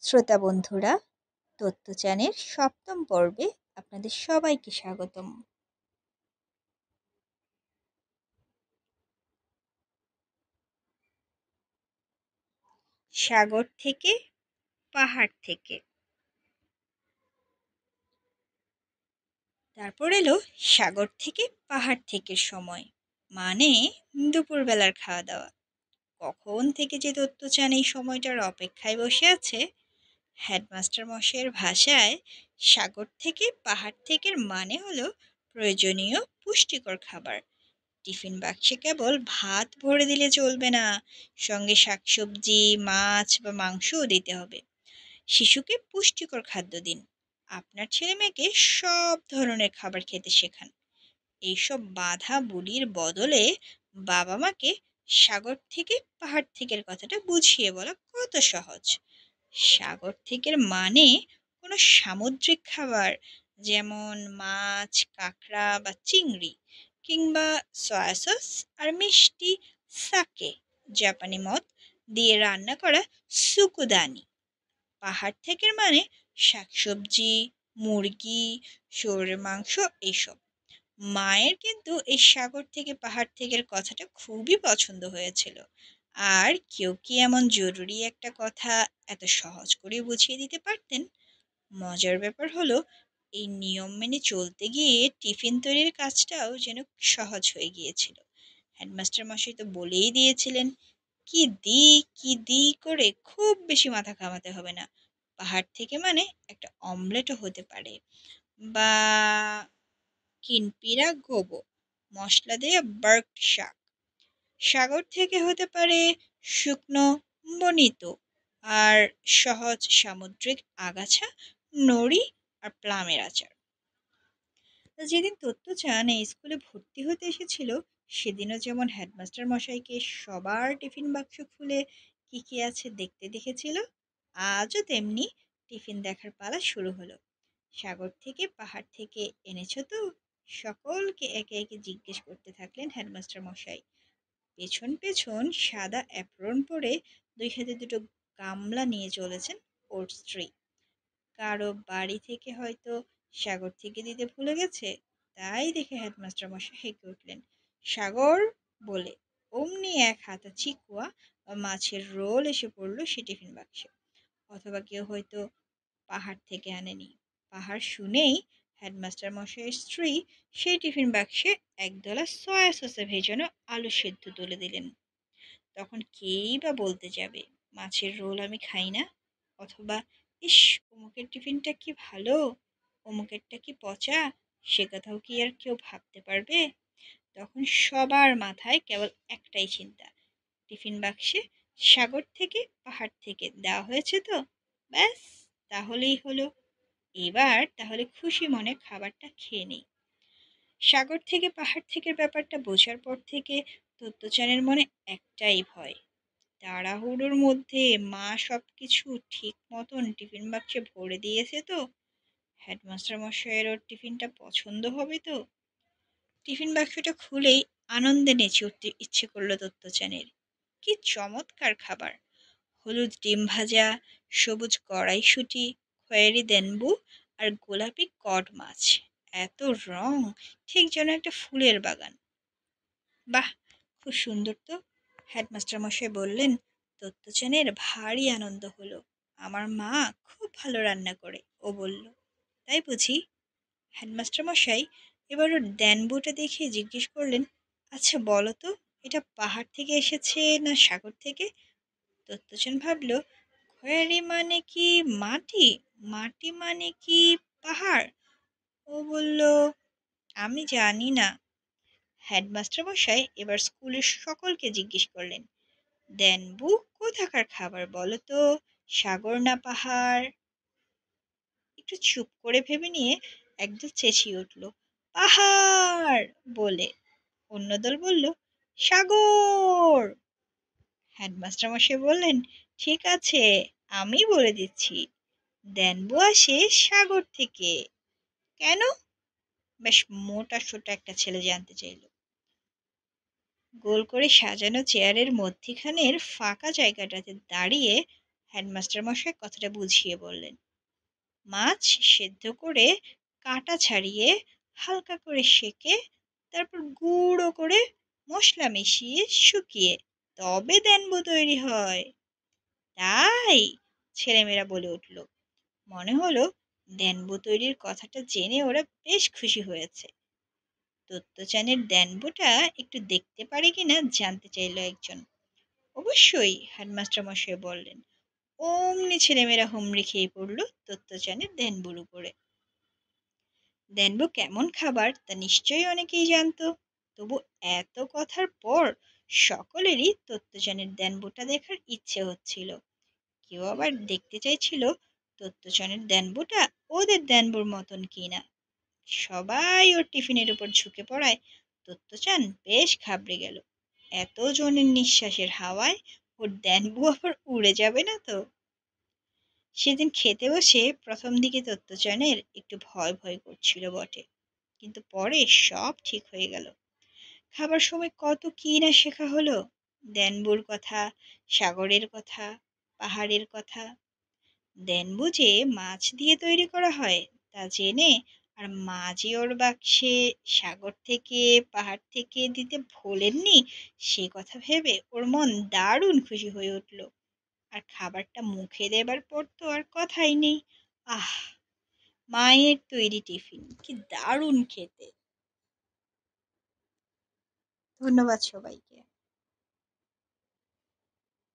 শ্রোতা বন্ধুরা, তথ্যচানের সপ্তম পর্বে আপনাদের সবাইকে স্বাগতম। সাগর থেকে পাহাড় থেকে। তারপর এলো সাগর থেকে পাহাড় থেকে সময়, মানে দুপুরবেলার খাওয়া দাওয়া। কখন থেকে যে তথ্যচান এই সময়টার অপেক্ষায় বসে আছে। হেডমাস্টার মশাইয়ের ভাষায় সাগর থেকে পাহাড় থেকে মানে হলো প্রয়োজনীয় পুষ্টিকর খাবার। টিফিন বাক্সে কেবল ভাত ভরে দিলে চলবে না, সঙ্গে শাকসবজি, মাছ বা মাংসও দিতে হবে। শিশুকে পুষ্টিকর খাদ্য দিন। আপনার ছেলে মেয়েকে সব ধরনের খাবার খেতে শেখান। এইসব বাধা বুলির বদলে বাবা মাকে সাগর থেকে পাহাড় থেকের কথাটা বুঝিয়ে বলা কত সহজ। সাগর থেকের মানে কোনো সামুদ্রিক খাবার, যেমন মাছ, কাঁকড়া বা চিংড়ি, কিংবা সয়া সস আর মিষ্টি সাকে, জাপানি মদ দিয়ে রান্না করা সুকুদানি। পাহাড় থেকের মানে শাকসবজি, মুরগি, শুয়োরের মাংস, এইসব। মায়ের কিন্তু এই সাগর থেকে পাহাড় থেকের কথাটা খুবই পছন্দ হয়েছিল। আর কেউ কি এমন জরুরি একটা কথা এত সহজ করে বুঝিয়ে দিতে পারতেন? মজার ব্যাপার হলো, এই নিয়ম মেনে চলতে গিয়ে টিফিন তৈরির কাজটাও যেন সহজ হয়ে গিয়েছিল। হেডমাস্টার মশাই তো বলেই দিয়েছিলেন, কি দি করে খুব বেশি মাথা ঘামাতে হবে না। পাহাড় থেকে মানে একটা অমলেটও হতে পারে, বা কিনপিরা গোবো মশলা দিয়ে বার্কড শাক। সাগর থেকে হতে পারে শুকনো বনিতো আর সহজ সামুদ্রিক আগাছা, নড়ি আর প্লামের আচার। যেদিন তথ্যচান এই স্কুলে ভর্তি হতে এসেছিল, সেদিনও যেমন হেডমাস্টার মশাইকে সবার টিফিন বাক্স খুলে কি কি আছে দেখতে দেখেছিল, আজও তেমনি টিফিন দেখার পালা শুরু হলো। সাগর থেকে পাহাড় থেকে এনেছো তো? সকলকে একে একে জিজ্ঞেস করতে থাকলেন হেডমাস্টার মশাই। পেছন পেছন সাদা অ্যাপ্রন পরে দুই হাতে দুটো গামলা নিয়ে চলেছেন ওর স্ত্রী। কারো বাড়ি থেকে হয়তো সাগর থেকে দিতে ভুলে গেছে, তাই দেখে হেডমাস্টার মশাই হেঁকে উঠলেন সাগর বলে। অমনি এক হাতা চিকুয়া বা মাছের রোল এসে পড়লো সে টিফিন বাক্সে। অথবা কেউ হয়তো পাহাড় থেকে আনেনি। পাহাড় শুনেই হেডমাস্টার মশাইয়ের স্ত্রী সেই টিফিন বাক্সে একদলা সয়া সসে ভেজানো আলু সেদ্ধ তুলে দিলেন। তখন কেই বা বলতে যাবে মাছের রোল আমি খাই না, অথবা ইস অমুকের টিফিনটা কি ভালো, অমুকেরটা কি পচা, সে কথাও কি আর কেউ ভাবতে পারবে? তখন সবার মাথায় কেবল একটাই চিন্তা, টিফিন বাক্সে সাগর থেকে পাহাড় থেকে দেওয়া হয়েছে তো, ব্যাস, তাহলেই হলো। এবার তাহলে খুশি মনে খাবারটা খেয়ে নেই। সাগর থেকে পাহাড় থেকে ব্যাপারটা বোঝার পর থেকে তত্ত্বচানের মনে একটাই ভয়, তাড়াহুড়োর মধ্যে মা সবকিছু ঠিক মতন টিফিন বাক্সে ভরে দিয়েছে তো, হেডমাস্টার মশাইয়ের ওর টিফিনটা পছন্দ হবে তো। টিফিন বাক্সটা খুলেই আনন্দে নেচে উঠতে ইচ্ছে করলো দত্তচানের। কি চমৎকার খাবার! হলুদ ডিম ভাজা, সবুজ কড়াইশুঁটি, খয়েরি দেনবু আর গোলাপি কড মাছ। এত রং, ঠিক যেন একটা ফুলের বাগান। বাহ, খুব সুন্দর তো! হেডমাস্টার মশাই বললেন। দত্তচানের ভারী আনন্দ হলো। আমার মা খুব ভালো রান্না করে, ও বলল। তাই বুঝি? হেডমাস্টার মশাই এবার ওর ড্যানবুটা দেখে জিজ্ঞেস করলেন, আচ্ছা বলো তো, এটা পাহাড় থেকে এসেছে না সাগর থেকে? দত্তচান ভাবল, খয়েরি মানে কি মাটি, মাটি মানে কি পাহাড়? ও বলল, আমি জানি না। হেডমাস্টার মশাই এবার স্কুলের সকলকে জিজ্ঞেস করলেন, দেনবু কোথাকার খাবার বলো তো, সাগর না পাহাড়? একটু চুপ করে ভেবে নিয়ে একদল চেঁচিয়ে উঠল, পাহাড় বলে। অন্য দল বলল, সাগর। হেডমাস্টার মশাই বললেন, ঠিক আছে, আমি বলে দিচ্ছি, দেনবু আসে সাগর থেকে। কেন? বেশ মোটা সোটা একটা ছেলে জানতে চাইল। গোল করে সাজানো চেয়ারের মধ্যিখানের ফাঁকা জায়গাটাতে দাঁড়িয়ে হেডমাস্টার মশাই কথাটা বুঝিয়ে বললেন। মাছ সেদ্ধ করে কাঁটা ছাড়িয়ে হালকা করে সেকে তারপর গুঁড়ো করে মশলা মিশিয়ে শুকিয়ে তবে দেনবো তৈরি হয়। তাই? ছেলেমেয়েরা বলে উঠল। মনে হলো দেনবো তৈরির কথাটা জেনে ওরা বেশ খুশি হয়েছে। দত্তচানের দেনবোটা একটু দেখতে পারে কিনা জানতে চাইল একজন। অবশ্যই, হেডমাস্টার মশাই বললেন। অমনি ছেলেমেয়েরা হুমড়ি খেয়ে পড়ল দত্তচানের দেনবোর উপরে। দেনবো কেমন খাবার তা নিশ্চয়ই অনেকেই জানতো, তবু এত কথার পর সকলেরই দত্তচানের দেনবোটা দেখার ইচ্ছে হচ্ছিল। কেউ আবার দেখতে চাইছিল দত্তচানের দেনবোটা ওদের দেনবোর মতন কিনা। সবাই ওর টিফিনের উপর ঝুঁকে পড়ায় দত্তচান বেশ ঘাবড়ে গেল। এত জনের নিঃশ্বাসের হাওয়ায় ওর দেনবো আবার উড়ে যাবে না তো। সেদিন খেতে বসে প্রথম দিকে দত্তচানের একটু ভয় ভয় করছিল বটে, কিন্তু পরে সব ঠিক হয়ে গেল। খাবার সময় কত কি না শেখা হলো। দেনবুর কথা, সাগরের কথা, পাহাড়ের কথা। দেনবু যে মাছ দিয়ে তৈরি করা হয় তা জেনে, আর মা যে ওর বাক্সে সাগর থেকে পাহাড় থেকে দিতে ভোলেননি সে কথা ভেবে ওর মন দারুণ খুশি হয়ে উঠল। আর খাবারটা মুখে দেবার পর তো আর কথাই নেই। আহ, মায়ের তৈরি টিফিন কি দারুণ খেতে। ধন্যবাদ সবাই।